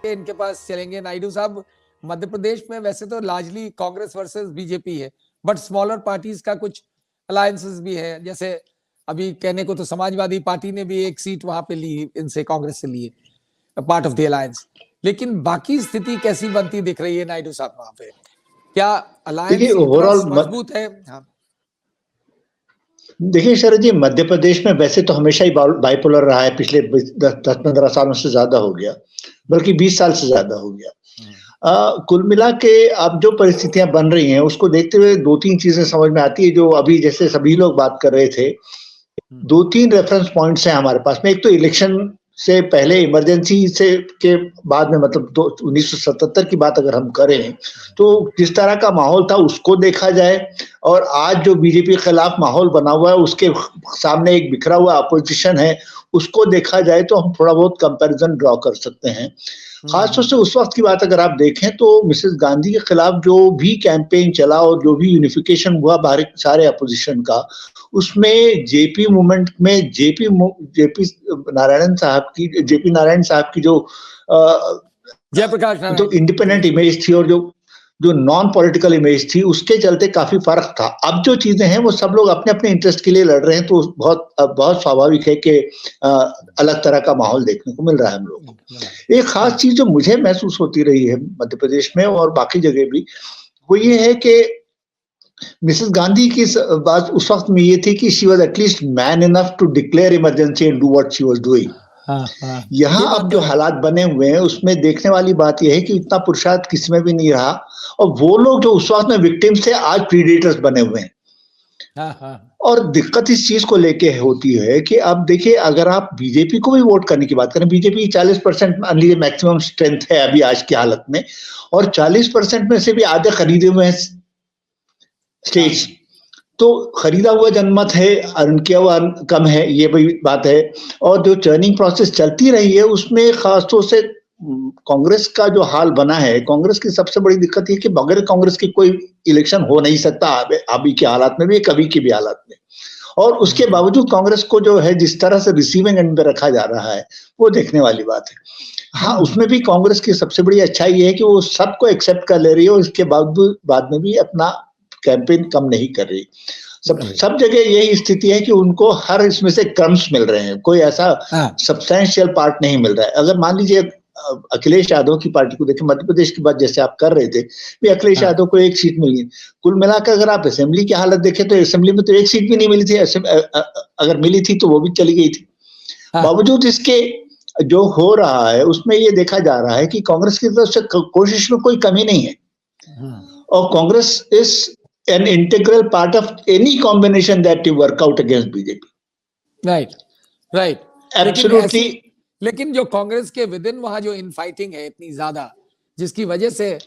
इनके पास चलेंगे। नायडू साहब, मध्य प्रदेश में वैसे तो लार्जली कांग्रेस वर्सेस बीजेपी है, बट स्मॉलर पार्टीज का कुछ अलायंसेस भी है। जैसे अभी कहने को तो समाजवादी पार्टी ने भी एक सीट वहां पे ली, इनसे कांग्रेस से लिए, पार्ट ऑफ द अलायंस। लेकिन बाकी स्थिति कैसी बनती दिख रही है नायडू साहब वहां पे? क्या अलायंस ओवरऑल मजबूत है? हाँ। देखिए शरद जी, मध्य प्रदेश में वैसे तो हमेशा ही बाइपोलर रहा है, पिछले 10-15 सालों से ज्यादा हो गया, बल्कि 20 साल से ज्यादा हो गया। कुल मिला के अब जो परिस्थितियां बन रही हैं उसको देखते हुए 2-3 चीजें समझ में आती है, जो अभी जैसे सभी लोग बात कर रहे थे। 2-3 रेफरेंस पॉइंट्स हैं हमारे पास में। एक तो इलेक्शन से पहले, इमरजेंसी से के बाद में, मतलब 1977 की बात अगर हम करें तो जिस तरह का माहौल था उसको देखा जाए, और आज जो बीजेपी के खिलाफ माहौल बना हुआ है, उसके सामने एक बिखरा हुआ अपोजिशन है, उसको देखा जाए तो हम थोड़ा बहुत कंपैरिजन ड्रॉ कर सकते हैं। खासतौर से उस वक्त की बात अगर आप देखें तो मिसेस गांधी के खिलाफ जो भी कैंपेन चला और जो भी यूनिफिकेशन हुआ बाहर सारे अपोजिशन का, उसमें जेपी मूवमेंट में जेपी नारायण साहब की जो जयप्रकाश नारायण तो इंडिपेंडेंट इमेज थी और जो नॉन पॉलिटिकल इमेज थी, उसके चलते काफी फर्क था। अब जो चीजें हैं वो सब लोग अपने अपने इंटरेस्ट के लिए लड़ रहे हैं, तो बहुत स्वाभाविक है कि अलग तरह का माहौल देखने को मिल रहा है हम लोग को। एक खास चीज जो मुझे महसूस होती रही है मध्य प्रदेश में और बाकी जगह भी, वो ये है कि मिसेस गांधी की बात उस वक्त में ये थी कि she was at least man enough to declare emergency and do what she was doing. यहाँ अब जो हालात बने हुए हैं उसमें देखने वाली बात यह है कि इतना पुरुषार्थ किसी में भी नहीं रहा, और वो लोग जो उस वक्त में विक्टिम्स थे आज प्रीडेटर्स बने हुए हैं। और दिक्कत इस चीज को लेके होती है कि अब देखिए, अगर आप बीजेपी को भी वोट करने की बात करें, बीजेपी 40% मान लीजिए मैक्सिमम स्ट्रेंथ है अभी आज की हालत में, और 40% में से भी आधे खरीदे हुए हैं स्टेट्स, तो खरीदा हुआ जनमत है, अर्न किया हुआ कम है, ये भी बात है। और जो टर्निंग प्रोसेस चलती रही है उसमें खासतौर से कांग्रेस का जो हाल बना है, कांग्रेस की सबसे बड़ी दिक्कत ये कि बगैर कांग्रेस की कोई इलेक्शन हो नहीं सकता अभी के हालात में भी, कभी के भी हालात में। और उसके बावजूद कांग्रेस को जो है जिस तरह से रिसीविंग एंड पे रखा जा रहा है, वो देखने वाली बात है। हाँ, उसमें भी कांग्रेस की सबसे बड़ी अच्छाई ये है कि वो सबको एक्सेप्ट कर ले रही है और इसके बाद में भी अपना कैंपेन कम नहीं कर रही। सब जगह यही स्थिति है कि उनको हर इसमें से क्रम्स मिल रहे हैं, कोई ऐसा सब्सटैंशियल पार्ट नहीं मिल रहा है। अगर मान लीजिए अखिलेश यादव की पार्टी को देखें, मध्य प्रदेश की बात जैसे आप कर रहे थे, भी अखिलेश यादव को एक सीट मिली। कुल मिलाकर अगर आप असेंबली की हालत देखें तो असेंबली में तो एक सीट भी नहीं मिली थी, अगर मिली थी तो वो भी चली गई थी। बावजूद इसके जो हो रहा है उसमें ये देखा जा रहा है कि कांग्रेस की तरफ से कोशिश में कोई कमी नहीं है, और Congress is an integral part of any combination that you work out against BJP. Right. Absolutely. लेकिन जो कांग्रेस के विद इन वहां जो इनफाइटिंग है इतनी ज्यादा, जिसकी वजह से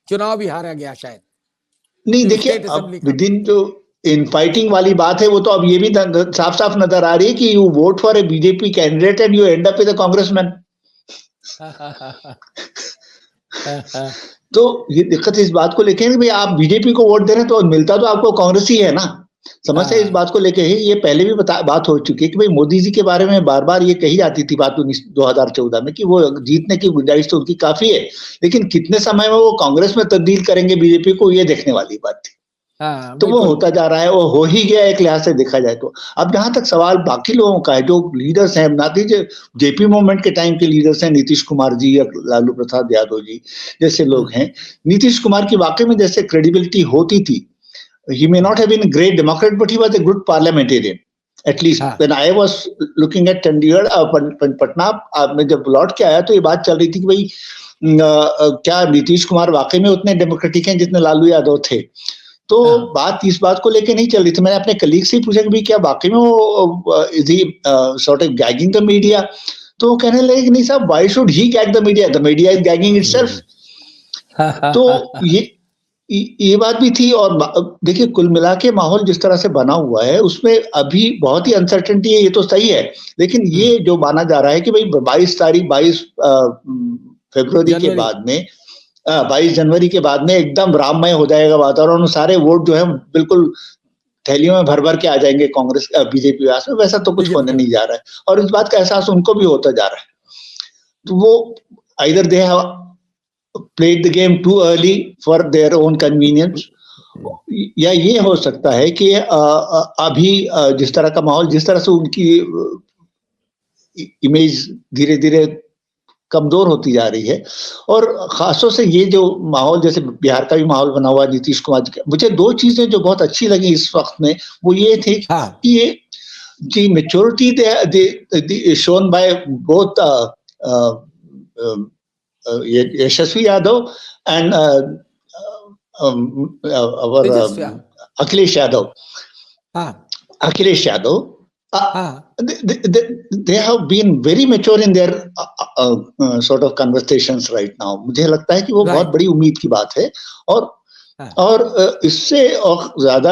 चुनाव भी हारा गया शायद। नहीं, देखिए अब विद इन जो इनफाइटिंग वाली बात है वो तो अब ये भी साफ साफ नजर आ रही है कि you won't for a BJP candidate and you and up with a congressman. तो ये दिक्कत इस बात को लेके कि भाई आप बीजेपी को वोट दे रहे हैं तो मिलता तो आपको कांग्रेस ही है ना। समस्या इस बात को लेके है, ये पहले भी बात हो चुकी है कि भाई मोदी जी के बारे में बार बार ये कही जाती थी बात 2014 में कि वो जीतने की गुंजाइश तो उनकी काफी है, लेकिन कितने समय में वो कांग्रेस में तब्दील करेंगे बीजेपी को, ये देखने वाली बात थी। तो वो होता जा रहा है, वो हो ही गया एक लिहाज से देखा जाए तो। अब जहां तक सवाल बाकी लोगों का है, जो लीडर्स हैं, ना दीजिए जेपी मूवमेंट के टाइम के लीडर्स हैं, नीतीश कुमार जी या लालू प्रसाद यादव जी जैसे लोग हैं। नीतीश कुमार की वाकई में जैसे क्रेडिबिलिटी होती थी, he may not have been a great Democrat, but he was a good parliamentarian. At least when I was looking at Chandigarh, Patna में जब लौट के आया तो ये बात चल रही थी कि भाई क्या नीतीश कुमार वाकई में उतने डेमोक्रेटिक हैं जितने लालू यादव थे। तो बात इस बात को लेके नहीं चल रही थी। मैंने अपने कलीग से पूछा कि भाई क्या वाकई में वो is he sort of gagging the media, तो वो कहने लगे कि नहीं साहब, why should he gag the media is gagging itself. तो ये बात भी थी। और देखिए कुल मिला के माहौल जिस तरह से बना हुआ है उसमें अभी बहुत ही अनसर्टेनिटी है, ये तो सही है, लेकिन ये जो माना जा रहा है कि भाई 22 फरवरी के बाद में 22 जनवरी के बाद में एकदम राममय हो जाएगा वातावरण, सारे वोट जो है बिल्कुल थैलियों में भर भर के आ जाएंगे कांग्रेस बीजेपी पास में, वैसा तो कुछ होने नहीं जा रहा है, और इस बात का एहसास उनको भी होता जा रहा है। तो वो either they have played the game too early for their own convenience, या ये हो सकता है कि अभी जिस तरह का माहौल, जिस तरह से उनकी इमेज धीरे धीरे कमजोर होती जा रही है, और खासतौर से ये जो माहौल, जैसे बिहार का भी माहौल बना हुआ है नीतीश कुमार जी का, मुझे दो चीजें जो बहुत अच्छी लगी इस वक्त में वो ये थी कि ये the maturity they shown by both Yashasvi Yadav and our Akhilesh Yadav. Akhilesh Yadav. They have been very mature in their sort of conversations right now. मुझे लगता है कि वो बहुत बड़ी उम्मीद की बात है, और इससे और ज्यादा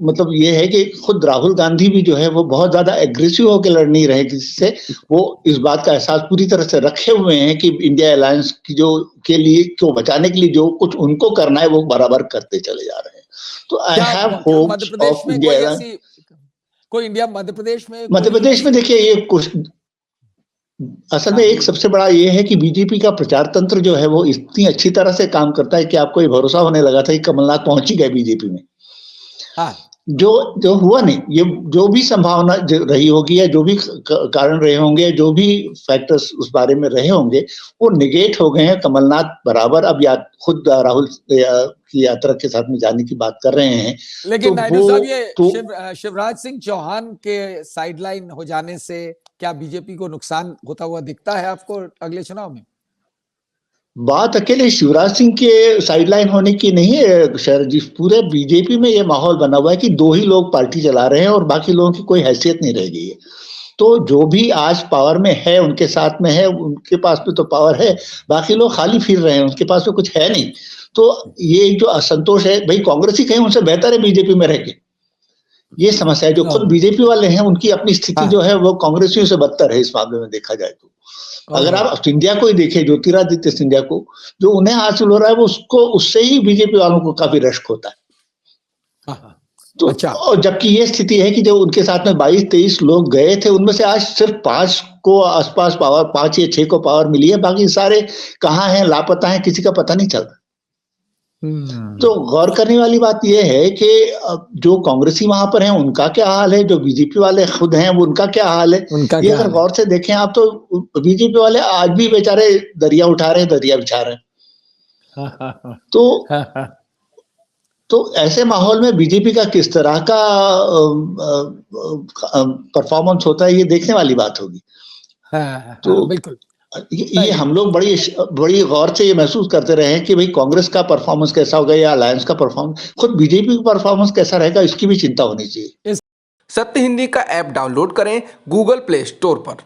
मतलब ये है कि खुद राहुल गांधी भी जो है वो बहुत ज्यादा एग्रेसिव होकर लड़ नहीं रहे, जिससे वो इस बात का एहसास पूरी तरह से रखे हुए हैं कि इंडिया अलायंस की जो के लिए को बचाने के लिए जो कुछ उनको करना है वो बराबर करते चले जा रहे हैं। तो I have hopes of India. कोई इंडिया मध्य प्रदेश में देखिए, ये कुछ असल में एक सबसे बड़ा ये है कि बीजेपी का प्रचार तंत्र जो है वो इतनी अच्छी तरह से काम करता है कि आपको ये भरोसा होने लगा था कि कमलनाथ पहुंच ही गए बीजेपी में। जो हुआ नहीं, ये जो भी संभावना रही होगी या जो भी कारण रहे होंगे, जो भी फैक्टर्स उस बारे में रहे होंगे, वो निगेट हो गए हैं। कमलनाथ बराबर अब खुद राहुल की यात्रा के साथ में जाने की बात कर रहे हैं। लेकिन नायडू साहब, ये शिवराज सिंह चौहान के साइडलाइन हो जाने से क्या बीजेपी को नुकसान होता हुआ दिखता है आपको अगले चुनाव में? बात अकेले शिवराज सिंह के साइडलाइन होने की नहीं है शरद जी, पूरे बीजेपी में ये माहौल बना हुआ है कि दो ही लोग पार्टी चला रहे हैं और बाकी लोगों की कोई हैसियत नहीं रह गई है। तो जो भी आज पावर में है, उनके साथ में है, उनके पास में तो पावर है, बाकी लोग खाली फिर रहे हैं, उनके पास में कुछ है नहीं। तो ये जो असंतोष है, भाई कांग्रेस ही कहीं उनसे बेहतर है बीजेपी में रह के, ये समस्या है। जो खुद बीजेपी वाले हैं उनकी अपनी स्थिति जो है वो कांग्रेसियों से बदतर है इस मामले में देखा जाए तो। अगर आप सिंधिया को ही देखें, ज्योतिरादित्य सिंधिया को, जो उन्हें हासिल हो रहा है वो उससे ही बीजेपी वालों को काफी रश्क होता है। तो और जबकि ये स्थिति है कि जो उनके साथ में 22-23 लोग गए थे, उनमें से आज सिर्फ 5 को आसपास पावर, 5 या 6 को पावर मिली है, बाकी सारे कहाँ हैं, लापता हैं, किसी का पता नहीं चल रहा। तो गौर करने वाली बात यह है कि जो कांग्रेसी वहां पर हैं उनका क्या हाल है, जो बीजेपी वाले खुद हैं वो उनका क्या हाल है, ये अगर गौर से देखें आप तो बीजेपी वाले आज भी बेचारे दरिया उठा रहे हैं, दरिया बिछा रहे हैं। तो ऐसे माहौल में बीजेपी का किस तरह का परफॉर्मेंस होता है ये देखने वाली बात होगी। तो बिल्कुल ये हम लोग बड़ी गौर से ये महसूस करते रहे हैं कि भाई कांग्रेस का परफॉर्मेंस कैसा होगा या अलायंस का परफॉर्मेंस, खुद बीजेपी का परफॉर्मेंस कैसा रहेगा, इसकी भी चिंता होनी चाहिए। सत्य हिंदी का ऐप डाउनलोड करें गूगल प्ले स्टोर पर।